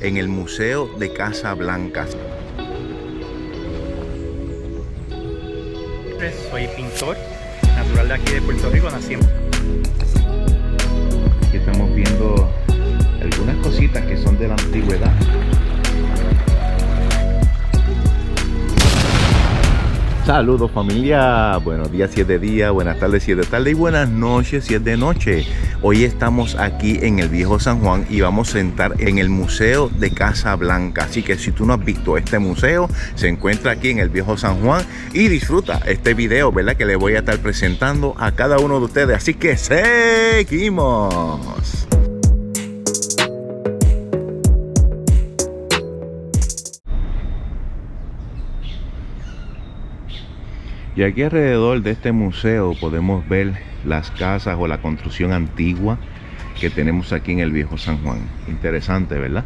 en el Museo de Casablanca. Soy pintor, natural de aquí de Puerto Rico, nací. Aquí estamos viendo algunas cositas que son de la antigüedad. Saludos familia, buenos días si es de día, buenas tardes si es de tarde y buenas noches si es de noche. Hoy estamos aquí en el Viejo San Juan y vamos a entrar en el Museo de Casablanca. Así que si tú no has visto este museo, se encuentra aquí en el Viejo San Juan y disfruta este video, ¿verdad? Que le voy a estar presentando a cada uno de ustedes. Así que seguimos. Y aquí alrededor de este museo podemos ver las casas o la construcción antigua que tenemos aquí en el Viejo San Juan. Interesante, ¿verdad?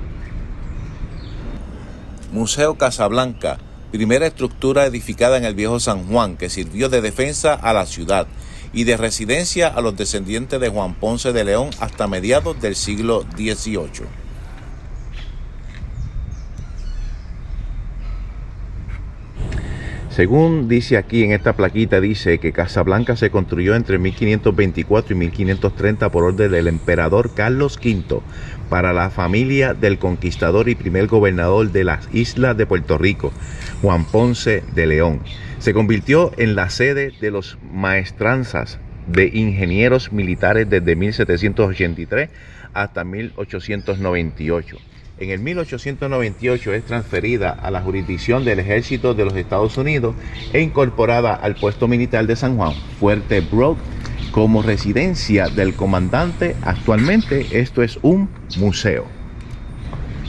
Museo Casablanca, primera estructura edificada en el Viejo San Juan que sirvió de defensa a la ciudad y de residencia a los descendientes de Juan Ponce de León hasta mediados del siglo XVIII. Según dice aquí en esta plaquita, dice que Casablanca se construyó entre 1524 y 1530 por orden del emperador Carlos V para la familia del conquistador y primer gobernador de las islas de Puerto Rico, Juan Ponce de León. Se convirtió en la sede de los maestranzas de ingenieros militares desde 1783 hasta 1898. En el 1898 es transferida a la jurisdicción del Ejército de los Estados Unidos e incorporada al puesto militar de San Juan, Fuerte Brooke, como residencia del comandante. Actualmente esto es un museo.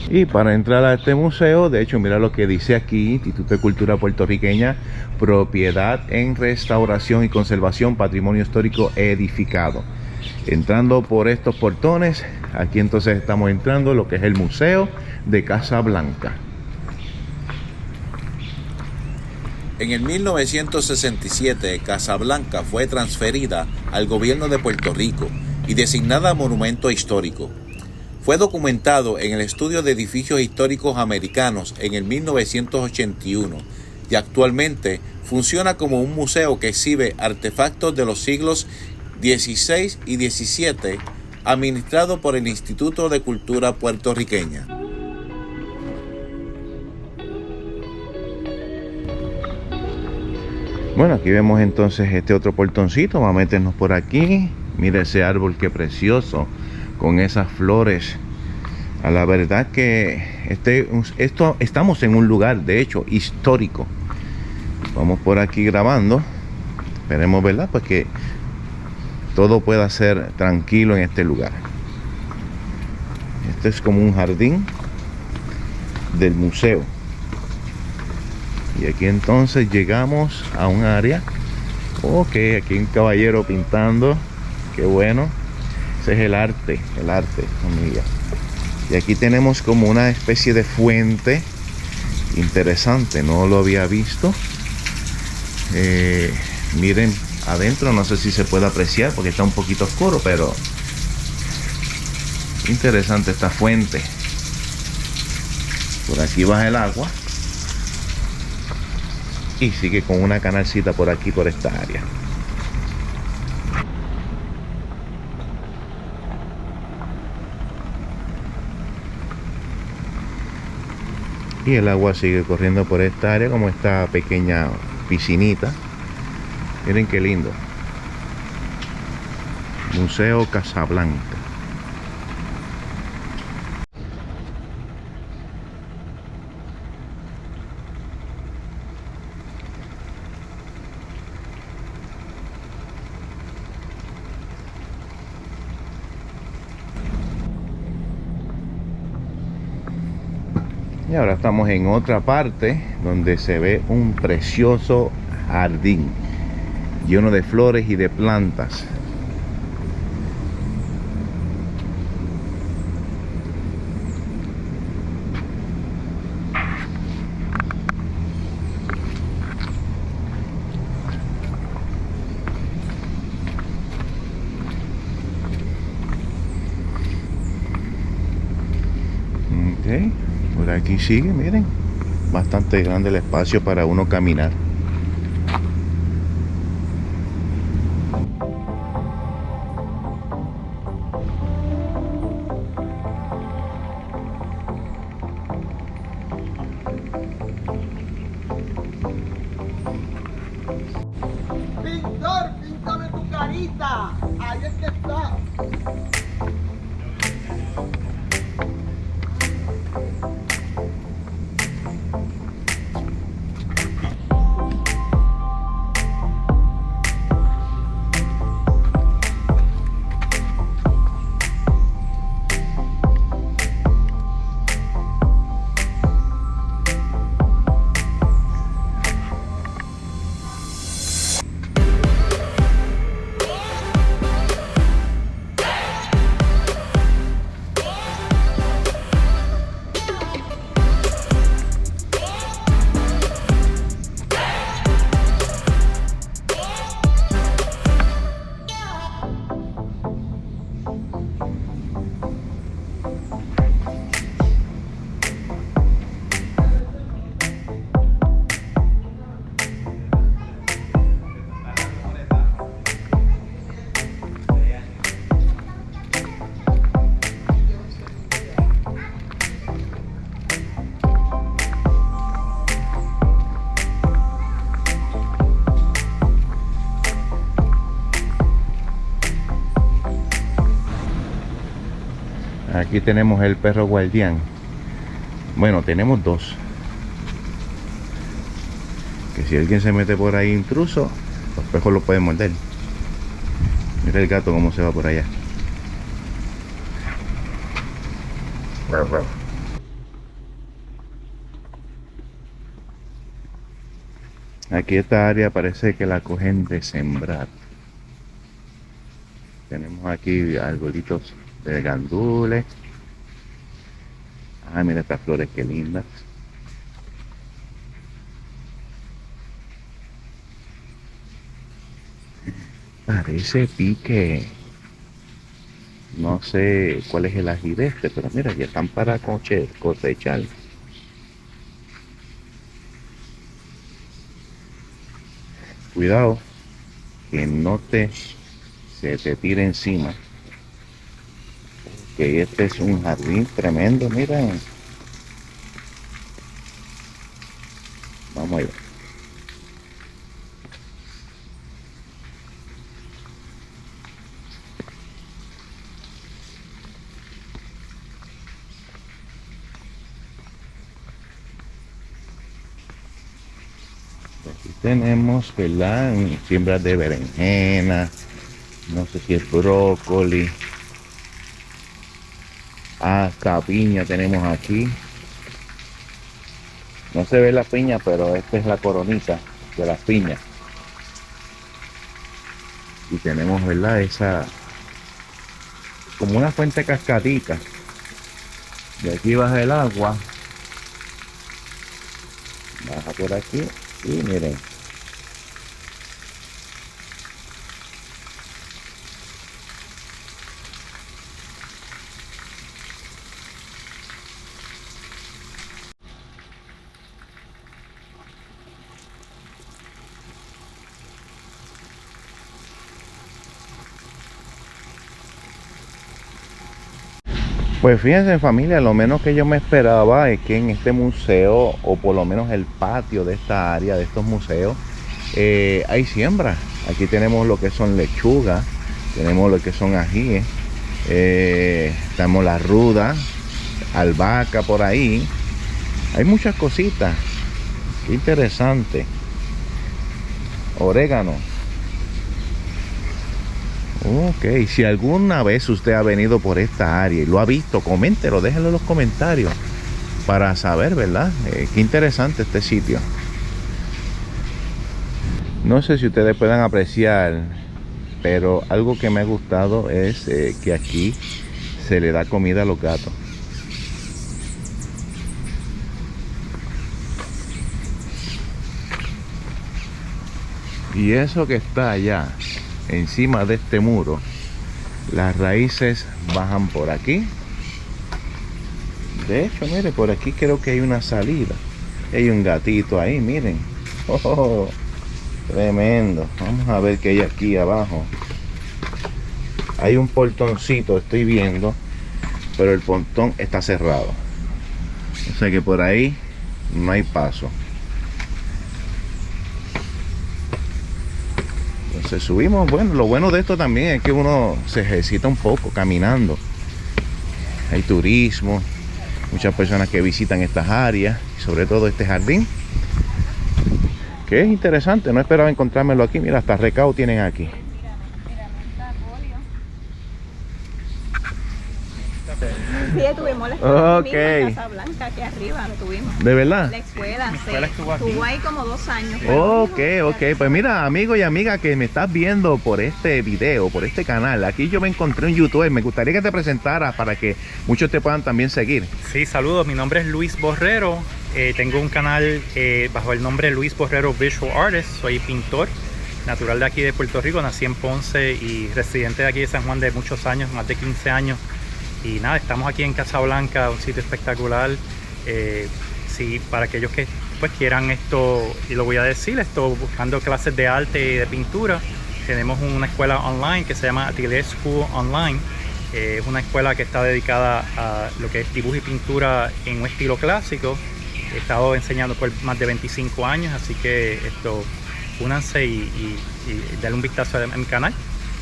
Y para entrar a este museo, de hecho, mira lo que dice aquí: Instituto de Cultura Puertorriqueña, propiedad en restauración y conservación, patrimonio histórico edificado. Entrando por estos portones, aquí entonces estamos entrando lo que es el Museo de Casablanca. En el 1967, Casablanca fue transferida al gobierno de Puerto Rico y designada monumento histórico. Fue documentado en el Estudio de Edificios Históricos Americanos en el 1981 y actualmente funciona como un museo que exhibe artefactos de los siglos XVI y XVII, administrado por el Instituto de Cultura Puertorriqueña. Bueno, aquí vemos entonces este otro portoncito. Vamos a meternos por aquí. Mira ese árbol, qué precioso, con esas flores. A la verdad que estamos en un lugar, de hecho, histórico. Vamos por aquí grabando. Esperemos, ¿verdad? Pues que todo pueda ser tranquilo en este lugar. Este es como un jardín del museo. Y aquí entonces llegamos a un área. Ok, aquí un caballero pintando. Qué bueno. Ese es el arte, amiga. Y aquí tenemos como una especie de fuente. Interesante, no lo había visto. Miren adentro, no sé si se puede apreciar porque está un poquito oscuro, pero interesante esta fuente. Por aquí baja el agua y sigue con una canalcita por aquí, por esta área. Y el agua sigue corriendo por esta área, como esta pequeña piscinita. Miren qué lindo. Museo Casablanca. Y ahora estamos en otra parte donde se ve un precioso jardín lleno de flores y de plantas. Ok, por aquí sigue, miren. Bastante grande el espacio para uno caminar. Pintor, píntame tu carita. Ahí es que está. Aquí tenemos el perro guardián. Bueno, tenemos dos. Que si alguien se mete por ahí intruso, los perros lo pueden morder. Mira el gato cómo se va por allá. Aquí esta área parece que la cogen de sembrar. Tenemos aquí arbolitos de gandules. Ah, mira estas flores, qué lindas. Parece pique. No sé cuál es el ají de este, pero mira, ya están para cosechar. Cuidado, que no se te tire encima. Que este es un jardín tremendo, miren. Vamos allá. Aquí tenemos, ¿verdad? Siembras de berenjena, no sé si es brócoli, hasta piña tenemos aquí. No se ve la piña, pero esta es la coronita de las piñas. Y tenemos, ¿verdad? Esa, como una fuente cascadita. De aquí baja el agua. Baja por aquí y miren. Pues fíjense, familia, lo menos que yo me esperaba es que en este museo, o por lo menos el patio de esta área, de estos museos, hay siembra. Aquí tenemos lo que son lechugas, tenemos lo que son ajíes, tenemos la ruda, albahaca por ahí. Hay muchas cositas. Qué interesante. Orégano. Ok, si alguna vez usted ha venido por esta área y lo ha visto, coméntelo, déjenlo en los comentarios para saber, ¿verdad? Qué interesante este sitio. No sé si ustedes puedan apreciar, pero algo que me ha gustado es que aquí se le da comida a los gatos. Y eso que está allá encima de este muro, las raíces bajan por aquí, De hecho, mire, por aquí creo que hay una salida. Hay un gatito ahí, miren. Oh, tremendo. Vamos a ver qué hay aquí abajo. Hay un portoncito, estoy viendo, pero el portón está cerrado. O sea que por ahí no hay paso. Entonces subimos. Bueno, lo bueno de esto también es que uno se ejercita un poco caminando. Hay turismo, muchas personas que visitan estas áreas, sobre todo este jardín, que es interesante. No esperaba encontrármelo aquí. Mira, hasta recao tienen aquí. Sí, tuvimos la escuela Ok. en Casa Blanca, aquí arriba lo tuvimos. ¿De verdad? La escuela, Mi sí. escuela estuvo aquí. Estuvo ahí como 2 años. Ok. Pues mira, amigo y amiga que me estás viendo por este video, por este canal, aquí yo me encontré un youtuber. Me gustaría que te presentaras para que muchos te puedan también seguir. Sí, saludos. Mi nombre es Luis Borrero. Tengo un canal bajo el nombre Luis Borrero Visual Artist. Soy pintor, natural de aquí de Puerto Rico. Nací en Ponce y residente de aquí de San Juan de muchos años, más de 15 años. Y nada, estamos aquí en Casa Blanca, un sitio espectacular. Sí, para aquellos que pues quieran esto, y lo voy a decir, esto buscando clases de arte y de pintura, tenemos una escuela online que se llama Atelier School Online. Es una escuela que está dedicada a lo que es dibujo y pintura en un estilo clásico. He estado enseñando por más de 25 años, así que únanse y denle un vistazo a mi canal.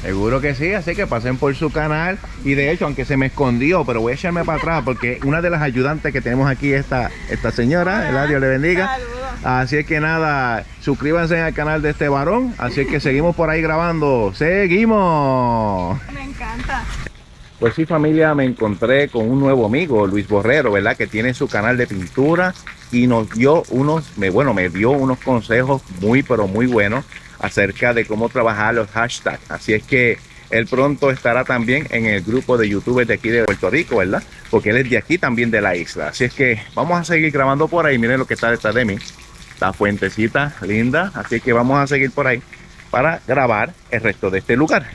Seguro que sí, así que pasen por su canal. Y de hecho, aunque se me escondió, pero voy a echarme para atrás porque una de las ayudantes que tenemos aquí es esta señora, ¿verdad? Dios le bendiga. Saludos. Así es que nada, suscríbanse al canal de este varón. Así es que seguimos por ahí grabando. ¡Seguimos! Me encanta. Pues sí, familia, me encontré con un nuevo amigo, Luis Borrero, ¿verdad? Que tiene su canal de pintura y nos dio me dio unos consejos muy, pero muy buenos acerca de cómo trabajar los hashtags. Así es que él pronto estará también en el grupo de youtubers de aquí de Puerto Rico, ¿verdad? Porque él es de aquí también de la isla. Así es que vamos a seguir grabando por ahí. Miren lo que está detrás de mí. La fuentecita linda. Así que vamos a seguir por ahí para grabar el resto de este lugar.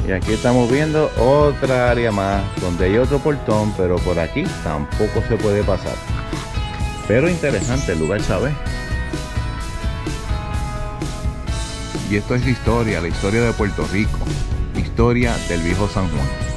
Y aquí estamos viendo otra área más donde hay otro portón, pero por aquí tampoco se puede pasar. Pero interesante el lugar, ¿sabes? Y esto es la historia de Puerto Rico, historia del viejo San Juan.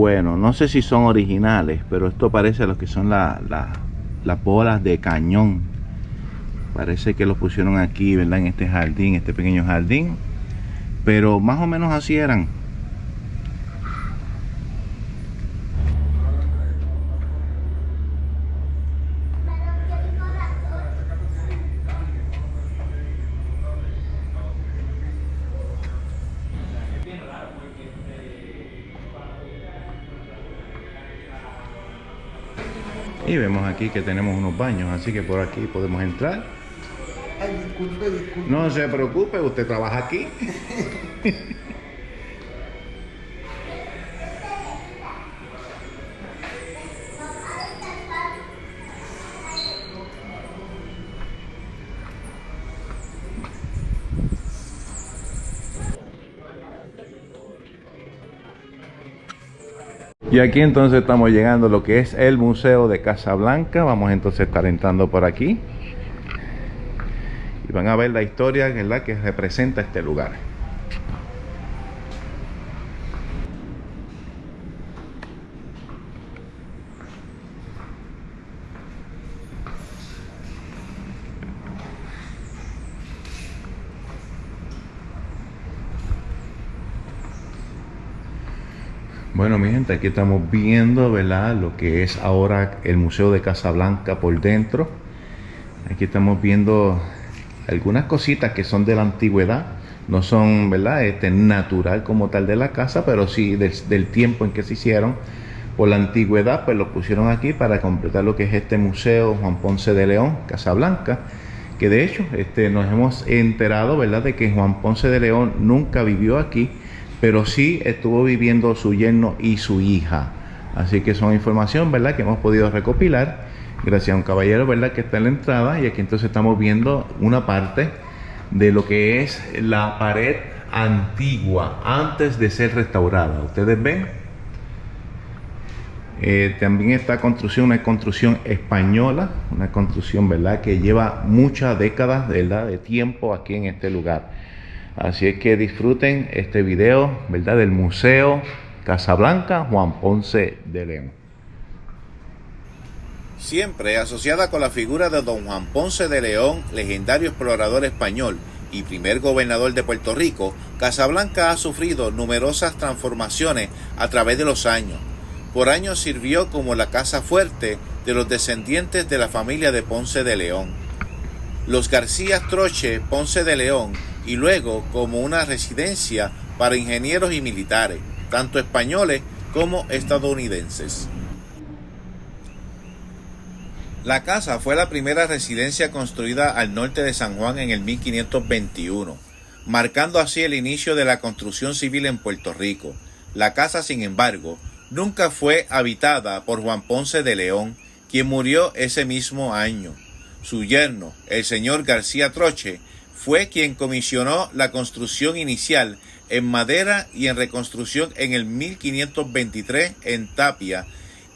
bueno. No sé si son originales, pero esto parece a lo que son las bolas de cañón. Parece que los pusieron aquí, ¿verdad? En este jardín, este pequeño jardín. Pero más o menos así eran. Y vemos aquí que tenemos unos baños, así que por aquí podemos entrar. Ay, disculpe. No se preocupe, usted trabaja aquí. Y aquí entonces estamos llegando a lo que es el Museo de Casablanca. Vamos entonces a estar entrando por aquí. Y van a ver la historia, ¿verdad?, que representa este lugar. Bueno, mi gente, aquí estamos viendo, ¿verdad?, lo que es ahora el Museo de Casablanca por dentro. Aquí estamos viendo algunas cositas que son de la antigüedad. No son, ¿verdad?, natural como tal de la casa, pero sí del tiempo en que se hicieron. Por la antigüedad, pues lo pusieron aquí para completar lo que es este museo Juan Ponce de León, Casablanca. Que de hecho, nos hemos enterado, ¿verdad?, de que Juan Ponce de León nunca vivió aquí, pero sí estuvo viviendo su yerno y su hija. Así que son información, ¿verdad?, que hemos podido recopilar gracias a un caballero, ¿verdad?, que está en la entrada. Y aquí entonces estamos viendo una parte de lo que es la pared antigua antes de ser restaurada. Ustedes ven, también esta construcción, una construcción española, una construcción, ¿verdad?, que lleva muchas décadas, ¿verdad?, de tiempo aquí en este lugar. Así es que disfruten este video, ¿verdad?, del Museo Casablanca Juan Ponce de León. Siempre asociada con la figura de don Juan Ponce de León, legendario explorador español y primer gobernador de Puerto Rico, Casablanca ha sufrido numerosas transformaciones a través de los años. Por años sirvió como la casa fuerte de los descendientes de la familia de Ponce de León, los García Troche Ponce de León, y luego como una residencia para ingenieros y militares, tanto españoles como estadounidenses. La casa fue la primera residencia construida al norte de San Juan en el 1521, marcando así el inicio de la construcción civil en Puerto Rico. La casa, sin embargo, nunca fue habitada por Juan Ponce de León, quien murió ese mismo año. Su yerno, el señor García Troche, fue quien comisionó la construcción inicial en madera y en reconstrucción en el 1523 en tapia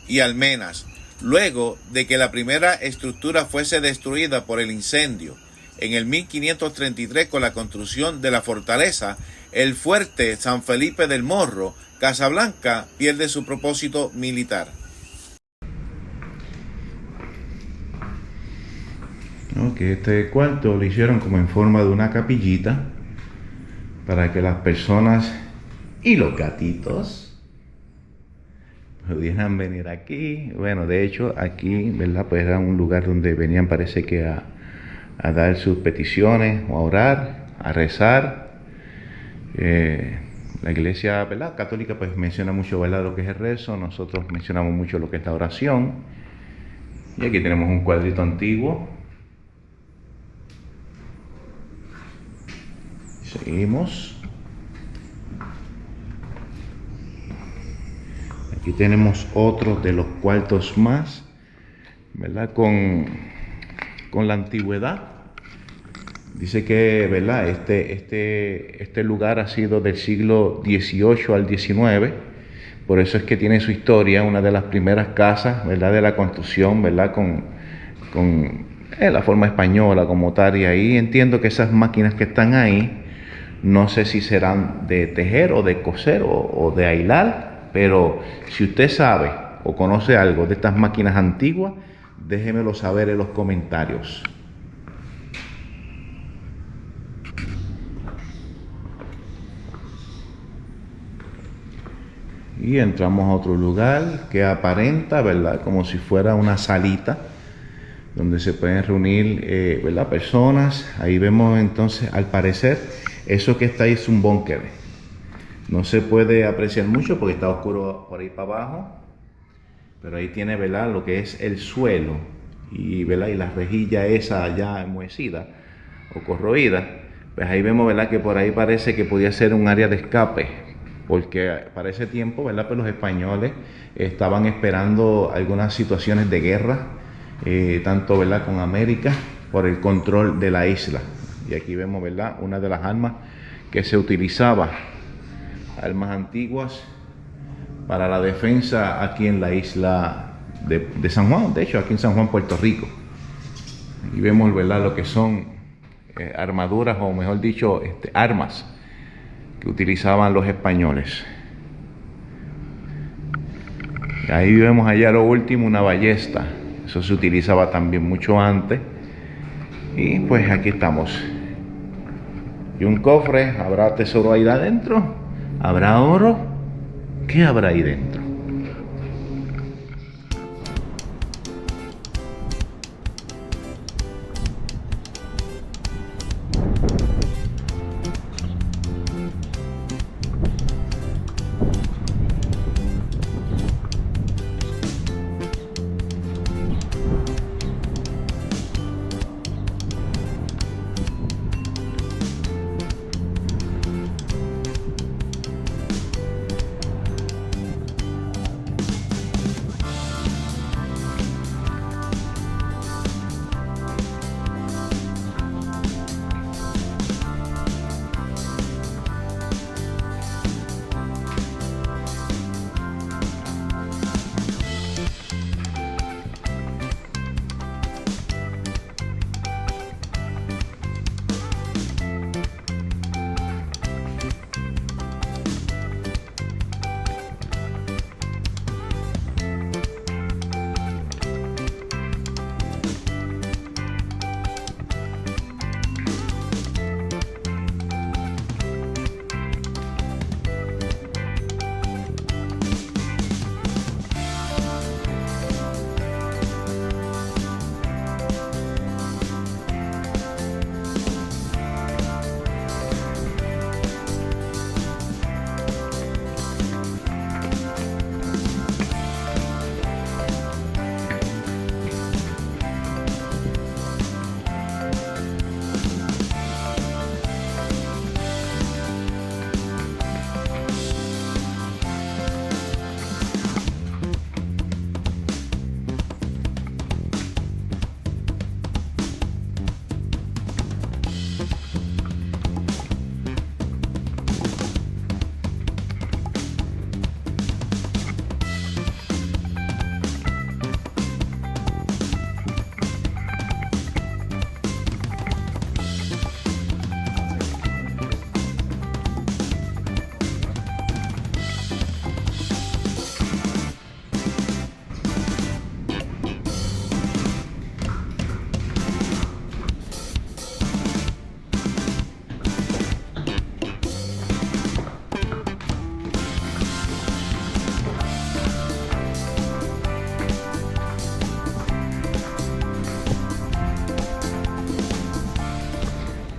y almenas, luego de que la primera estructura fuese destruida por el incendio. En el 1533, con la construcción de la fortaleza, el fuerte San Felipe del Morro, Casablanca pierde su propósito militar. Que este cuarto lo hicieron como en forma de una capillita para que las personas y los gatitos pudieran venir aquí. Bueno, de hecho aquí, ¿verdad?, pues era un lugar donde venían, parece que a dar sus peticiones, o a orar, a rezar. La iglesia, ¿verdad?, católica, pues menciona mucho, ¿verdad?, lo que es el rezo. Nosotros mencionamos mucho lo que es la oración. Y aquí tenemos un cuadrito antiguo. Seguimos. Aquí tenemos otro de los cuartos más, ¿verdad?, con la antigüedad. Dice que, ¿verdad?, este lugar ha sido del siglo XVIII al XIX. Por eso es que tiene su historia, una de las primeras casas, ¿verdad?, de la construcción, ¿verdad?, con la forma española como tal. Y ahí entiendo que esas máquinas que están ahí, no sé si serán de tejer o de coser o de hilar, Pero si usted sabe o conoce algo de estas máquinas antiguas, déjemelo saber en los comentarios. Y entramos a otro lugar que aparenta, ¿verdad?, como si fuera una salita donde se pueden reunir, ¿verdad?, personas. Ahí vemos entonces, al parecer, eso que está ahí es un búnker. No se puede apreciar mucho porque está oscuro por ahí para abajo, pero ahí tiene, ¿verdad?, lo que es el suelo y, ¿verdad?, y la rejilla esa ya enmohecida o corroída. Pues ahí vemos, ¿verdad?, que por ahí parece que podía ser un área de escape, porque para ese tiempo, ¿verdad?, pues los españoles estaban esperando algunas situaciones de guerra, tanto, ¿verdad?, con América, por el control de la isla. Y aquí vemos, ¿verdad?, una de las armas que se utilizaba, armas antiguas para la defensa aquí en la isla de San Juan, de hecho aquí en San Juan, Puerto Rico. Aquí vemos, ¿verdad?, lo que son armaduras, o mejor dicho, armas que utilizaban los españoles. Y ahí vemos allá lo último, una ballesta. Eso se utilizaba también mucho antes. Y pues aquí estamos. Y un cofre, ¿habrá tesoro ahí adentro? ¿Habrá oro? ¿Qué habrá ahí dentro?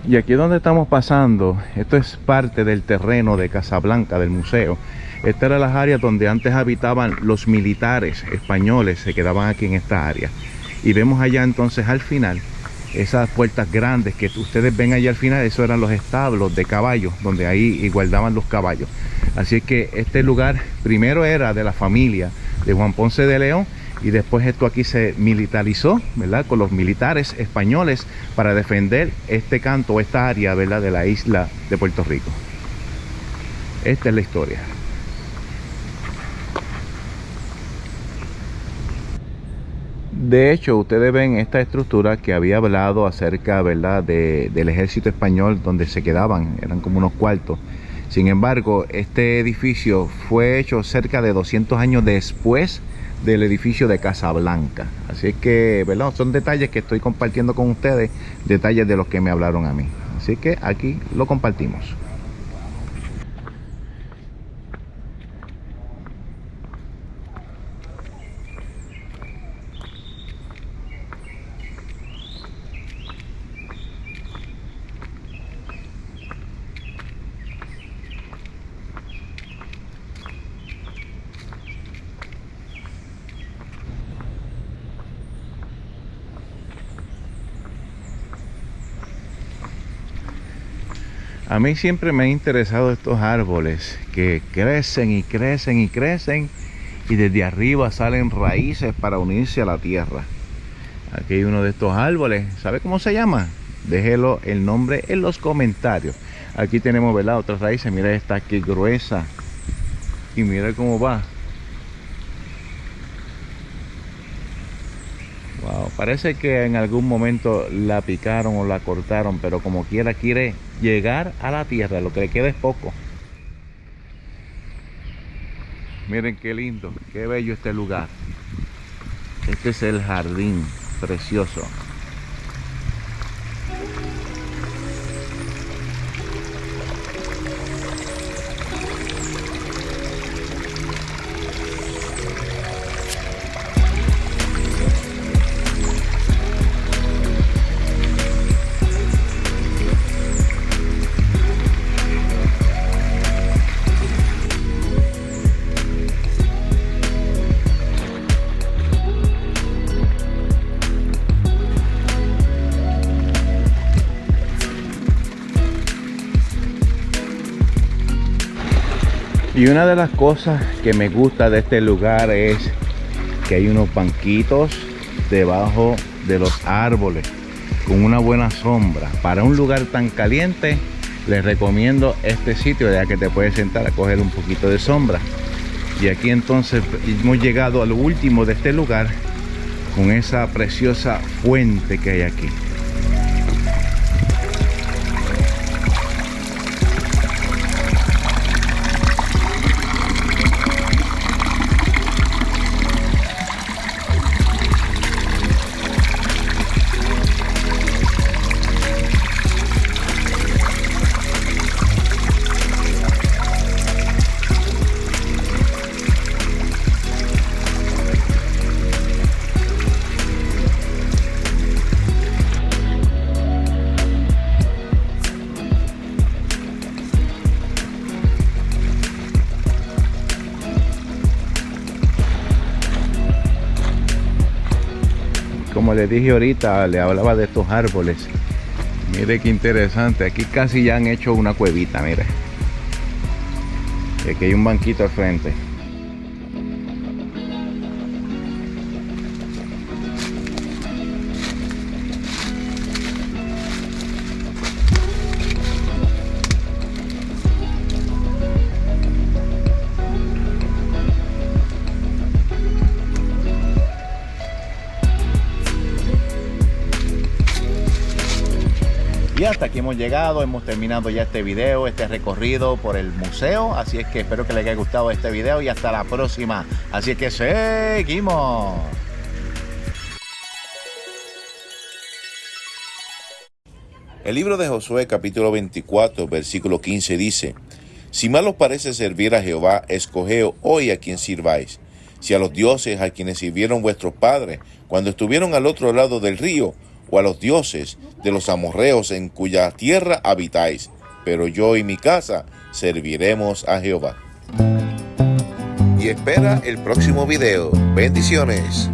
Y aquí donde estamos pasando, esto es parte del terreno de Casablanca, del museo. Estas eran las áreas donde antes habitaban los militares españoles, se quedaban aquí en esta área. Y vemos allá entonces al final, esas puertas grandes que ustedes ven allá al final, eso eran los establos de caballos, donde ahí guardaban los caballos. Así que este lugar primero era de la familia de Juan Ponce de León, y después esto aquí se militarizó, ¿verdad?, con los militares españoles para defender este canto, esta área, ¿verdad?, de la isla de Puerto Rico. Esta es la historia. De hecho, ustedes ven esta estructura que había hablado acerca, ¿verdad?, del ejército español, donde se quedaban, eran como unos cuartos. Sin embargo, este edificio fue hecho cerca de 200 años después del edificio de Casablanca. Así es que, ¿verdad? Son detalles que estoy compartiendo con ustedes, detalles de los que me hablaron a mí. Así que aquí lo compartimos. A mí siempre me han interesado estos árboles que crecen y crecen y crecen y desde arriba salen raíces para unirse a la tierra. Aquí hay uno de estos árboles. ¿Sabe cómo se llama? Déjelo el nombre en los comentarios. Aquí tenemos, ¿verdad?, otras raíces. Mira esta aquí gruesa. Y mira cómo va. Wow, parece que en algún momento la picaron o la cortaron, pero como quiera quiere llegar a la tierra. Lo que le queda es poco. Miren qué lindo, qué bello este lugar. Este es el jardín, precioso. Y una de las cosas que me gusta de este lugar es que hay unos banquitos debajo de los árboles con una buena sombra. Para un lugar tan caliente les recomiendo este sitio, ya que te puedes sentar a coger un poquito de sombra. Y aquí entonces hemos llegado al último de este lugar con esa preciosa fuente que hay aquí. Como les dije ahorita, le hablaba de estos árboles. Mire qué interesante. Aquí casi ya han hecho una cuevita, mire. Y aquí hay un banquito al frente. Y hasta aquí hemos llegado, hemos terminado ya este video, este recorrido por el museo. Así es que espero que les haya gustado este video y hasta la próxima. Así es que seguimos. El libro de Josué capítulo 24 versículo 15 dice: Si mal os parece servir a Jehová, escogeos hoy a quien sirváis. Si a los dioses a quienes sirvieron vuestros padres cuando estuvieron al otro lado del río, o a los dioses de los amorreos en cuya tierra habitáis, pero yo y mi casa serviremos a Jehová. Y espera el próximo video. Bendiciones.